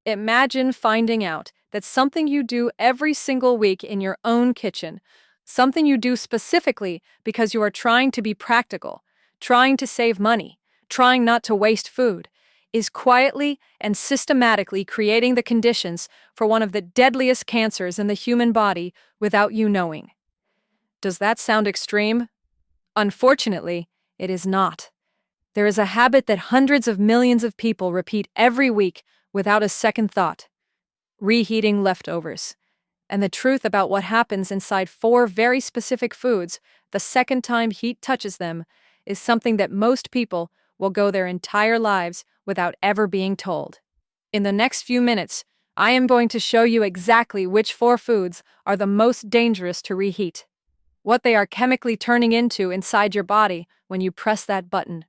Imagine finding out that something you do every single week in your own kitchen, something you do specifically because you are trying to be practical, trying to save money, trying not to waste food, is quietly and systematically creating the conditions for one of the deadliest cancers in the human body without you knowing. Does that sound extreme? Unfortunately, it is not. There is a habit that hundreds of millions of people repeat every week without a second thought: reheating leftovers. And the truth about what happens inside four very specific foods the second time heat touches them is something that most people will go their entire lives without ever being told. In the next few minutes, I am going to show you exactly which four foods are the most dangerous to reheat, what they are chemically turning into inside your body when you press that button,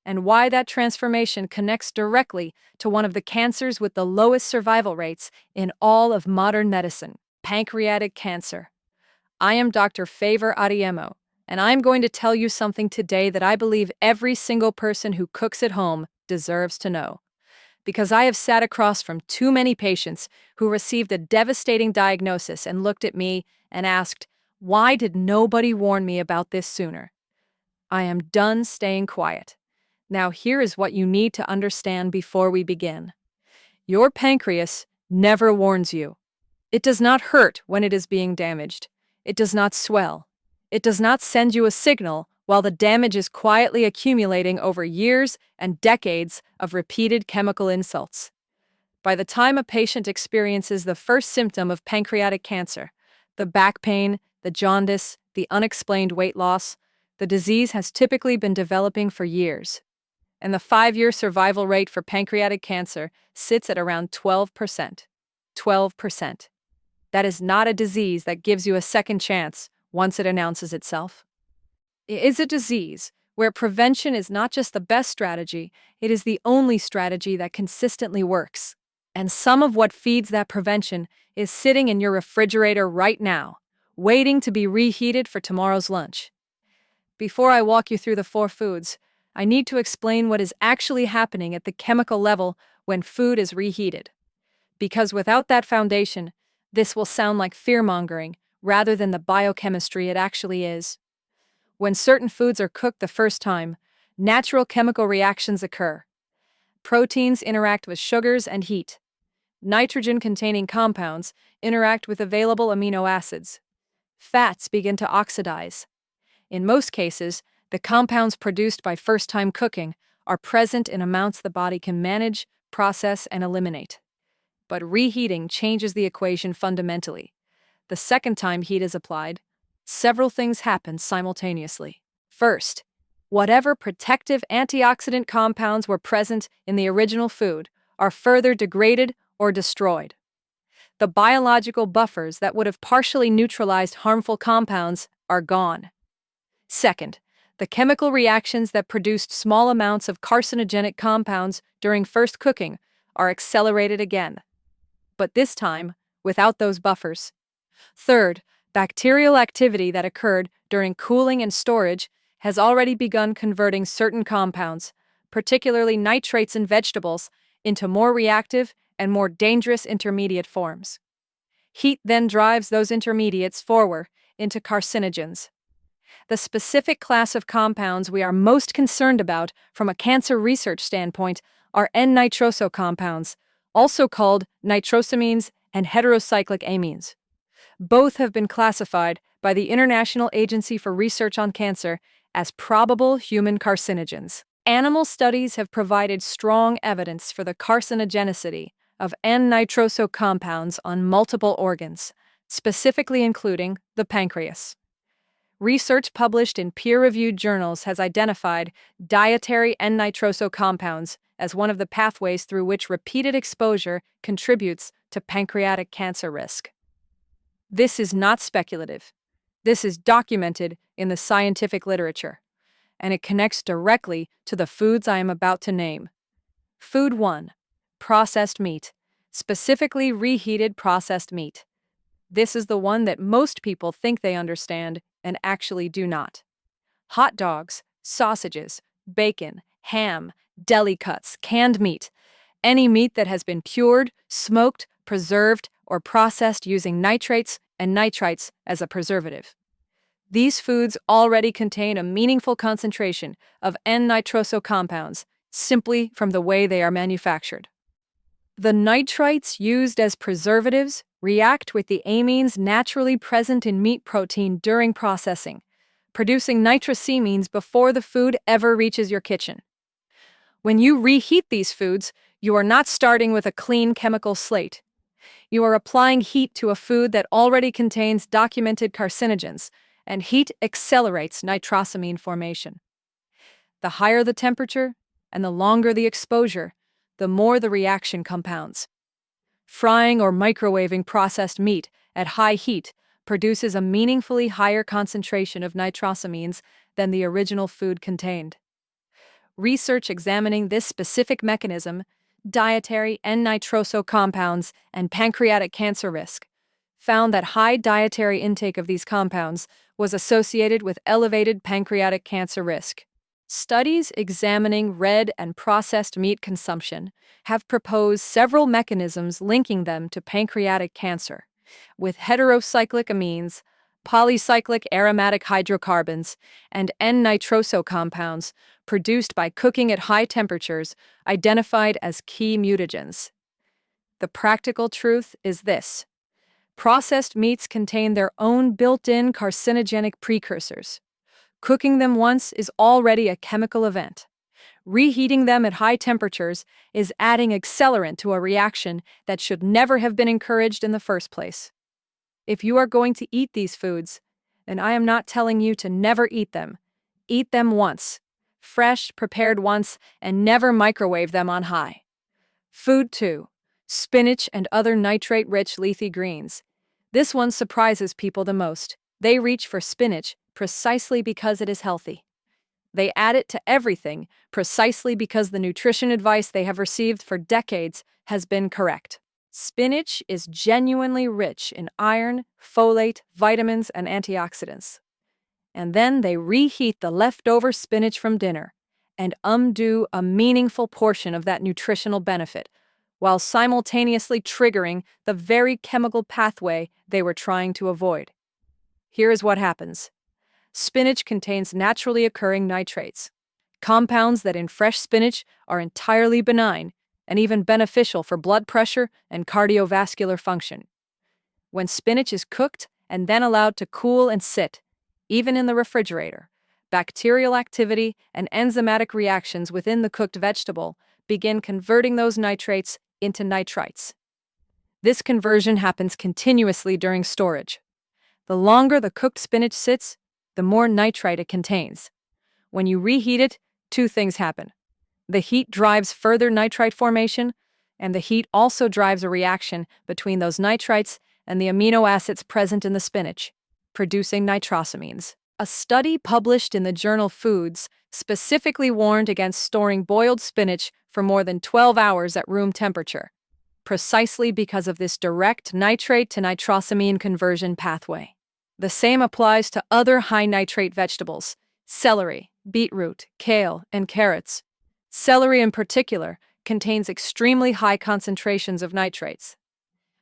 and why that transformation connects directly to one of the cancers with the lowest survival rates in all of modern medicine: pancreatic cancer. I am Dr. Favor Adiemo, and I'm going to tell you something today that I believe every single person who cooks at home deserves to know. Because I have sat across from too many patients who received a devastating diagnosis and looked at me and asked, "Why did nobody warn me about this sooner?" I am done staying quiet. Now here is what you need to understand before we begin. Your pancreas never warns you. It does not hurt when it is being damaged. It does not swell. It does not send you a signal while the damage is quietly accumulating over years and decades of repeated chemical insults. By the time a patient experiences the first symptom of pancreatic cancer, the back pain, the jaundice, the unexplained weight loss, the disease has typically been developing for years. And the 5-year survival rate for pancreatic cancer sits at around 12%. 12%. That is not a disease that gives you a second chance once it announces itself. It is a disease where prevention is not just the best strategy, it is the only strategy that consistently works. And some of what feeds that prevention is sitting in your refrigerator right now, waiting to be reheated for tomorrow's lunch. Before I walk you through the four foods, I need to explain what is actually happening at the chemical level when food is reheated. Because without that foundation, this will sound like fear-mongering rather than the biochemistry it actually is. When certain foods are cooked the first time, natural chemical reactions occur. Proteins interact with sugars and heat. Nitrogen-containing compounds interact with available amino acids. Fats begin to oxidize. In most cases, the compounds produced by first-time cooking are present in amounts the body can manage, process, and eliminate. But reheating changes the equation fundamentally. The second time heat is applied, several things happen simultaneously. First, whatever protective antioxidant compounds were present in the original food are further degraded or destroyed. The biological buffers that would have partially neutralized harmful compounds are gone. Second, the chemical reactions that produced small amounts of carcinogenic compounds during first cooking are accelerated again, but this time without those buffers. Third, bacterial activity that occurred during cooling and storage has already begun converting certain compounds, particularly nitrates in vegetables, into more reactive and more dangerous intermediate forms. Heat then drives those intermediates forward into carcinogens. The specific class of compounds we are most concerned about from a cancer research standpoint are N-nitroso compounds, also called nitrosamines and heterocyclic amines. Both have been classified by the International Agency for Research on Cancer as probable human carcinogens. Animal studies have provided strong evidence for the carcinogenicity of N-nitroso compounds on multiple organs, specifically including the pancreas. Research published in peer-reviewed journals has identified dietary N-nitroso compounds as one of the pathways through which repeated exposure contributes to pancreatic cancer risk. This is not speculative. This is documented in the scientific literature, and it connects directly to the foods I am about to name. Food 1. Processed meat, specifically reheated processed meat. This is the one that most people think they understand and actually do not. Hot dogs, sausages, bacon, ham, deli cuts, canned meat. Any meat that has been cured, smoked, preserved, or processed using nitrates and nitrites as a preservative. These foods already contain a meaningful concentration of N-nitroso compounds simply from the way they are manufactured. The nitrites used as preservatives react with the amines naturally present in meat protein during processing, producing nitrosamines before the food ever reaches your kitchen. When you reheat these foods, you are not starting with a clean chemical slate. You are applying heat to a food that already contains documented carcinogens, and heat accelerates nitrosamine formation. The higher the temperature and the longer the exposure, the more the reaction compounds. Frying or microwaving processed meat at high heat produces a meaningfully higher concentration of nitrosamines than the original food contained. Research examining this specific mechanism, dietary N-nitroso compounds, and pancreatic cancer risk, found that high dietary intake of these compounds was associated with elevated pancreatic cancer risk. Studies examining red and processed meat consumption have proposed several mechanisms linking them to pancreatic cancer, with heterocyclic amines, polycyclic aromatic hydrocarbons, and N-nitroso compounds produced by cooking at high temperatures identified as key mutagens. The practical truth is this: processed meats contain their own built-in carcinogenic precursors. Cooking them once is already a chemical event. Reheating them at high temperatures is adding accelerant to a reaction that should never have been encouraged in the first place. If you are going to eat these foods, then I am not telling you to never eat them. Eat them once, fresh, prepared once, and never microwave them on high. Food 2. Spinach and other nitrate-rich leafy greens. This one surprises people the most. They reach for spinach precisely because it is healthy. They add it to everything precisely because the nutrition advice they have received for decades has been correct. Spinach is genuinely rich in iron, folate, vitamins, and antioxidants. And then they reheat the leftover spinach from dinner and undo a meaningful portion of that nutritional benefit, while simultaneously triggering the very chemical pathway they were trying to avoid. Here is what happens. Spinach contains naturally occurring nitrates, compounds that in fresh spinach are entirely benign and even beneficial for blood pressure and cardiovascular function. When spinach is cooked and then allowed to cool and sit, even in the refrigerator, bacterial activity and enzymatic reactions within the cooked vegetable begin converting those nitrates into nitrites. This conversion happens continuously during storage. The longer the cooked spinach sits, the more nitrite it contains. When you reheat it, two things happen. The heat drives further nitrite formation, and the heat also drives a reaction between those nitrites and the amino acids present in the spinach, producing nitrosamines. A study published in the journal Foods specifically warned against storing boiled spinach for more than 12 hours at room temperature, precisely because of this direct nitrate to nitrosamine conversion pathway. The same applies to other high-nitrate vegetables: celery, beetroot, kale, and carrots. Celery in particular contains extremely high concentrations of nitrates.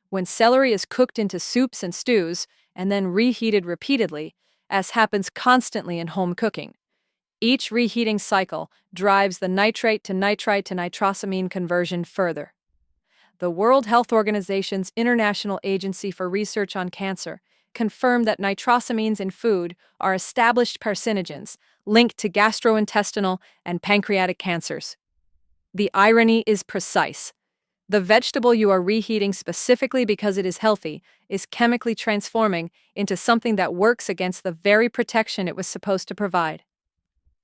When celery is cooked into soups and stews and then reheated repeatedly, as happens constantly in home cooking, each reheating cycle drives the nitrate to nitrite to nitrosamine conversion further. The World Health Organization's International Agency for Research on Cancer confirmed that nitrosamines in food are established carcinogens linked to gastrointestinal and pancreatic cancers. The irony is precise. The vegetable you are reheating specifically because it is healthy is chemically transforming into something that works against the very protection it was supposed to provide.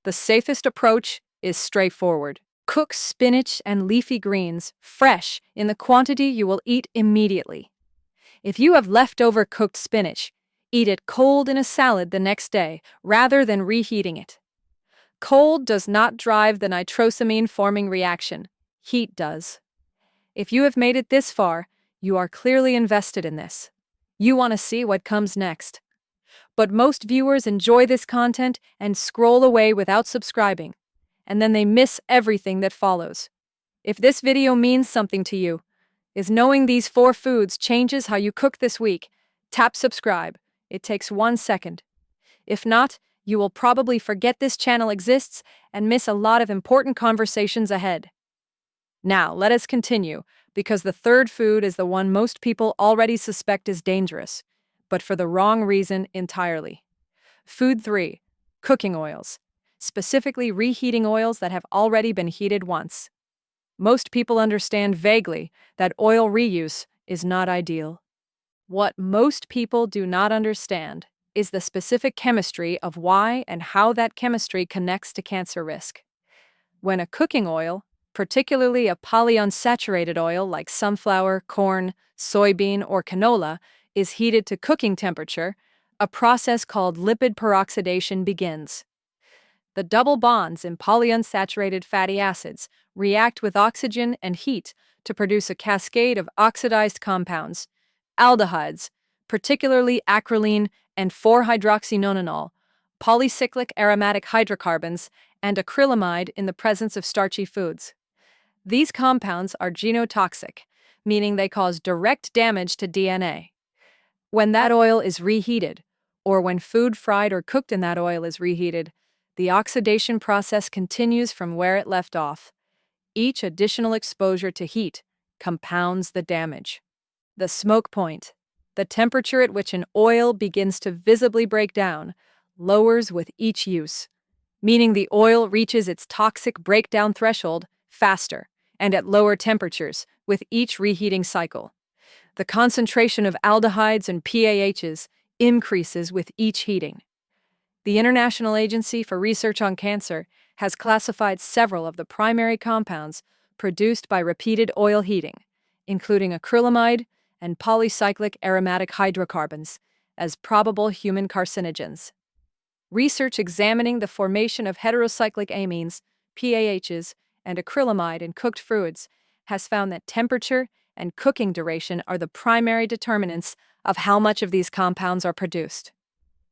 The safest approach is straightforward. Cook spinach and leafy greens fresh in the quantity you will eat immediately. If you have leftover cooked spinach, eat it cold in a salad the next day rather than reheating it. Cold does not drive the nitrosamine-forming reaction. Heat does. If you have made it this far, you are clearly invested in this. You want to see what comes next. But most viewers enjoy this content and scroll away without subscribing, and then they miss everything that follows. If this video means something to you, is knowing these 4 foods changes how you cook this week, tap subscribe. It takes 1 second. If not, you will probably forget this channel exists and miss a lot of important conversations ahead. Now, let us continue, because the third food is the one most people already suspect is dangerous, but for the wrong reason entirely. Food 3. Cooking oils, specifically reheating oils that have already been heated once. Most people understand vaguely that oil reuse is not ideal. What most people do not understand is the specific chemistry of why and how that chemistry connects to cancer risk. When a cooking oil, particularly a polyunsaturated oil like sunflower, corn, soybean, or canola, is heated to cooking temperature, a process called lipid peroxidation begins. The double bonds in polyunsaturated fatty acids react with oxygen and heat to produce a cascade of oxidized compounds, aldehydes, particularly acrolein and 4-hydroxynonenal, polycyclic aromatic hydrocarbons, and acrylamide in the presence of starchy foods. These compounds are genotoxic, meaning they cause direct damage to DNA. When that oil is reheated, or when food fried or cooked in that oil is reheated, the oxidation process continues from where it left off. Each additional exposure to heat compounds the damage. The smoke point, the temperature at which an oil begins to visibly break down, lowers with each use, meaning the oil reaches its toxic breakdown threshold faster and at lower temperatures with each reheating cycle. The concentration of aldehydes and PAHs increases with each heating. The International Agency for Research on Cancer has classified several of the primary compounds produced by repeated oil heating, including acrylamide and polycyclic aromatic hydrocarbons, as probable human carcinogens. Research examining the formation of heterocyclic amines, PAHs, and acrylamide in cooked foods has found that temperature and cooking duration are the primary determinants of how much of these compounds are produced.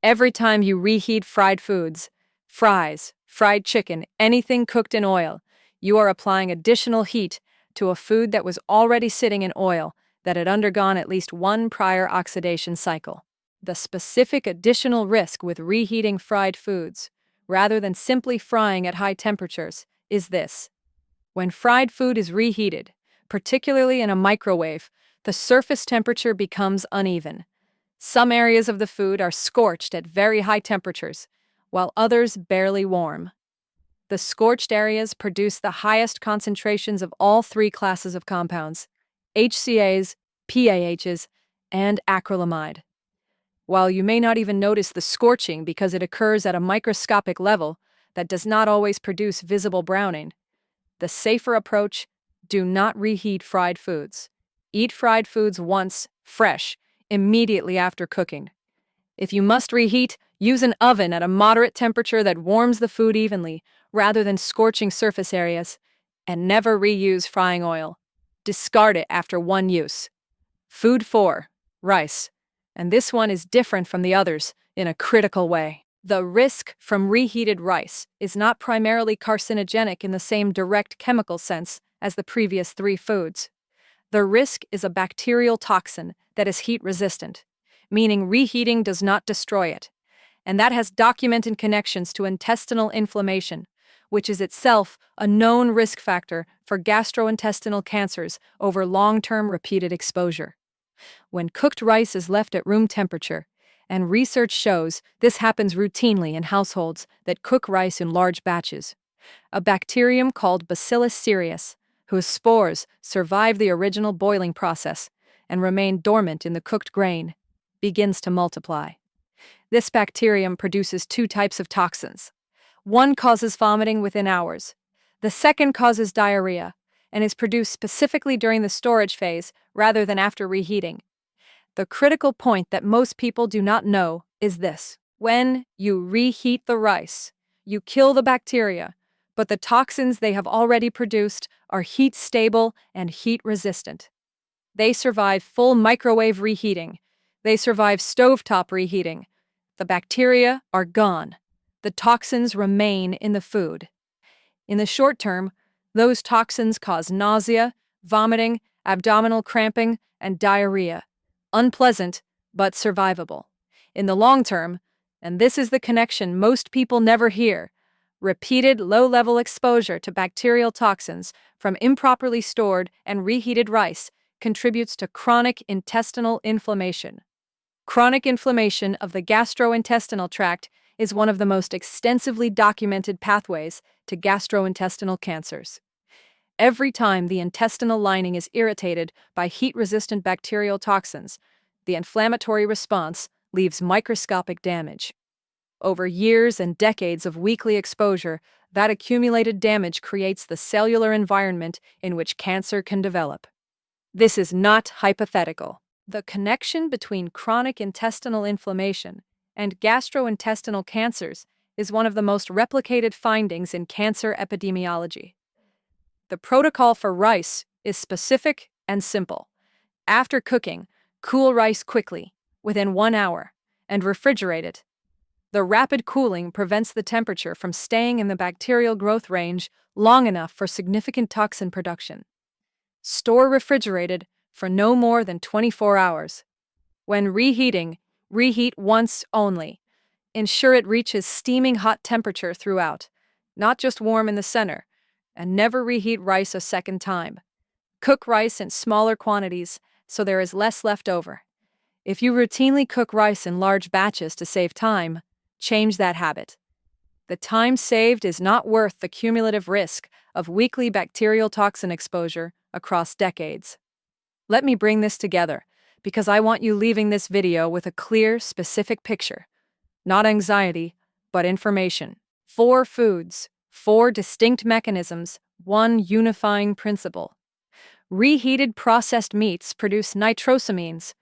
Every time you reheat fried foods, fries, fried chicken, anything cooked in oil, you are applying additional heat to a food that was already sitting in oil that had undergone at least one prior oxidation cycle. The specific additional risk with reheating fried foods, rather than simply frying at high temperatures, is this. When fried food is reheated, particularly in a microwave, the surface temperature becomes uneven. Some areas of the food are scorched at very high temperatures, while others barely warm. The scorched areas produce the highest concentrations of all 3 classes of compounds, HCAs, PAHs, and acrylamide. While you may not even notice the scorching because it occurs at a microscopic level that does not always produce visible browning, the safer approach: do not reheat fried foods. Eat fried foods once, fresh, immediately after cooking. If you must reheat, use an oven at a moderate temperature that warms the food evenly, rather than scorching surface areas. And never reuse frying oil. Discard it after one use. Food 4. Rice. And this one is different from the others in a critical way. The risk from reheated rice is not primarily carcinogenic in the same direct chemical sense as the previous 3 foods. The risk is a bacterial toxin that is heat-resistant, meaning reheating does not destroy it, and that has documented connections to intestinal inflammation, which is itself a known risk factor for gastrointestinal cancers over long-term repeated exposure. When cooked rice is left at room temperature, and research shows this happens routinely in households that cook rice in large batches, a bacterium called Bacillus cereus, whose spores survive the original boiling process and remain dormant in the cooked grain, begins to multiply. This bacterium produces 2 types of toxins. One causes vomiting within hours. The second causes diarrhea and is produced specifically during the storage phase rather than after reheating. The critical point that most people do not know is this. When you reheat the rice, you kill the bacteria, but the toxins they have already produced are heat-stable and heat-resistant. They survive full microwave reheating. They survive stovetop reheating. The bacteria are gone. The toxins remain in the food. In the short term, Those toxins cause nausea, vomiting, abdominal cramping, and diarrhea. Unpleasant, but survivable. In the long term, and this is the connection most people never hear, repeated low-level exposure to bacterial toxins from improperly stored and reheated rice contributes to chronic intestinal inflammation. Chronic inflammation of the gastrointestinal tract is one of the most extensively documented pathways to gastrointestinal cancers. Every time the intestinal lining is irritated by heat-resistant bacterial toxins, the inflammatory response leaves microscopic damage. Over years and decades of weekly exposure, that accumulated damage creates the cellular environment in which cancer can develop. This is not hypothetical. The connection between chronic intestinal inflammation and gastrointestinal cancers is one of the most replicated findings in cancer epidemiology. The protocol for rice is specific and simple. After cooking, cool rice quickly, within 1 hour, and refrigerate it. The rapid cooling prevents the temperature from staying in the bacterial growth range long enough for significant toxin production. Store refrigerated for no more than 24 hours. When reheating, reheat once only. Ensure it reaches steaming hot temperature throughout, not just warm in the center, and never reheat rice a second time. Cook rice in smaller quantities so there is less left over. If you routinely cook rice in large batches to save time, change that habit. The time saved is not worth the cumulative risk of weekly bacterial toxin exposure across decades. Let me bring this together, because I want you leaving this video with a clear, specific picture. Not anxiety, but information. 4 foods, 4 distinct mechanisms, 1 unifying principle. Reheated processed meats produce nitrosamines,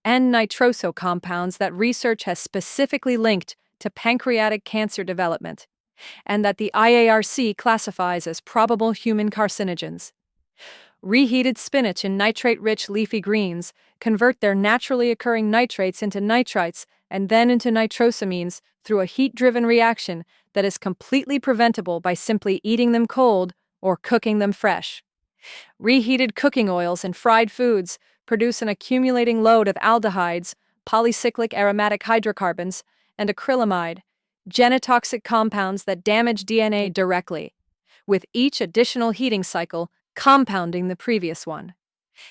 N-nitroso compounds that research has specifically linked to pancreatic cancer development, and that the IARC classifies as probable human carcinogens. Reheated spinach and nitrate-rich leafy greens convert their naturally occurring nitrates into nitrites and then into nitrosamines through a heat-driven reaction that is completely preventable by simply eating them cold or cooking them fresh. Reheated cooking oils and fried foods produce an accumulating load of aldehydes, polycyclic aromatic hydrocarbons, and acrylamide, genotoxic compounds that damage DNA directly, with each additional heating cycle compounding the previous one.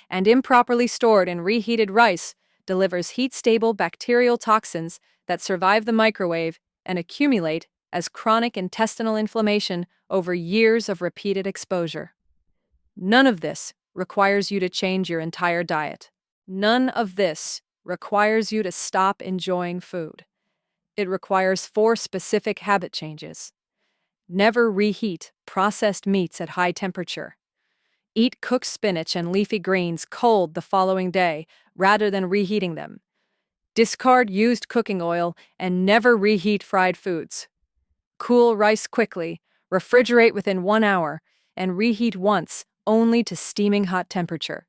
And improperly stored and reheated rice delivers heat-stable bacterial toxins that survive the microwave and accumulate as chronic intestinal inflammation over years of repeated exposure. None of this requires you to change your entire diet. None of this requires you to stop enjoying food. It requires 4 specific habit changes. Never reheat processed meats at high temperature. Eat cooked spinach and leafy greens cold the following day rather than reheating them. Discard used cooking oil and never reheat fried foods. Cool rice quickly, refrigerate within 1 hour, and reheat once only to steaming hot temperature.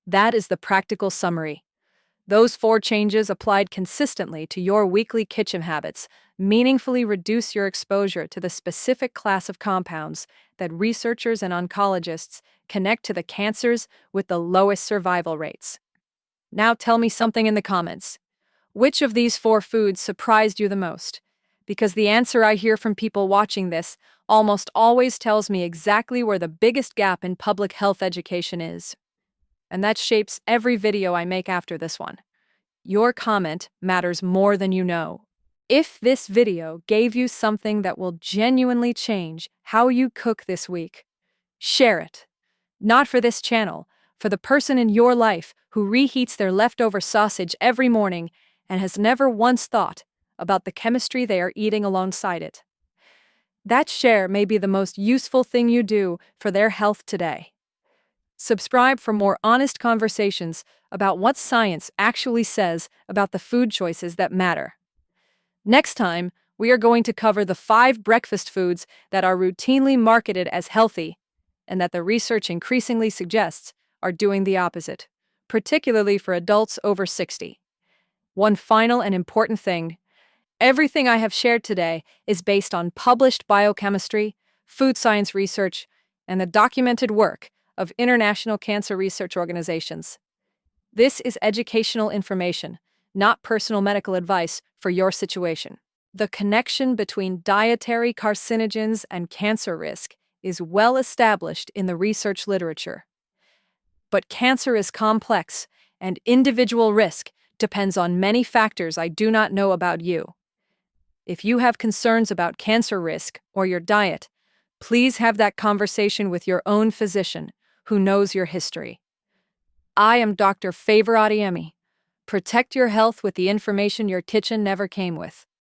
That is the practical summary. Those 4 changes applied consistently to your weekly kitchen habits meaningfully reduce your exposure to the specific class of compounds that researchers and oncologists connect to the cancers with the lowest survival rates. Now tell me something in the comments. Which of these 4 foods surprised you the most? Because the answer I hear from people watching this almost always tells me exactly where the biggest gap in public health education is. And that shapes every video I make after this one. Your comment matters more than you know. If this video gave you something that will genuinely change how you cook this week, share it. Not for this channel, for the person in your life who reheats their leftover sausage every morning and has never once thought about the chemistry they are eating alongside it. That share may be the most useful thing you do for their health today. Subscribe for more honest conversations about what science actually says about the food choices that matter. Next time, we are going to cover the 5 breakfast foods that are routinely marketed as healthy and that the research increasingly suggests are doing the opposite, particularly for adults over 60. One final and important thing. Everything I have shared today is based on published biochemistry, food science research, and the documented work of international cancer research organizations. This is educational information, not personal medical advice for your situation. The connection between dietary carcinogens and cancer risk is well established in the research literature. But cancer is complex, and individual risk depends on many factors I do not know about you. If you have concerns about cancer risk or your diet, please have that conversation with your own physician who knows your history. I am Dr. Favor Adiemo. Protect your health with the information your kitchen never came with.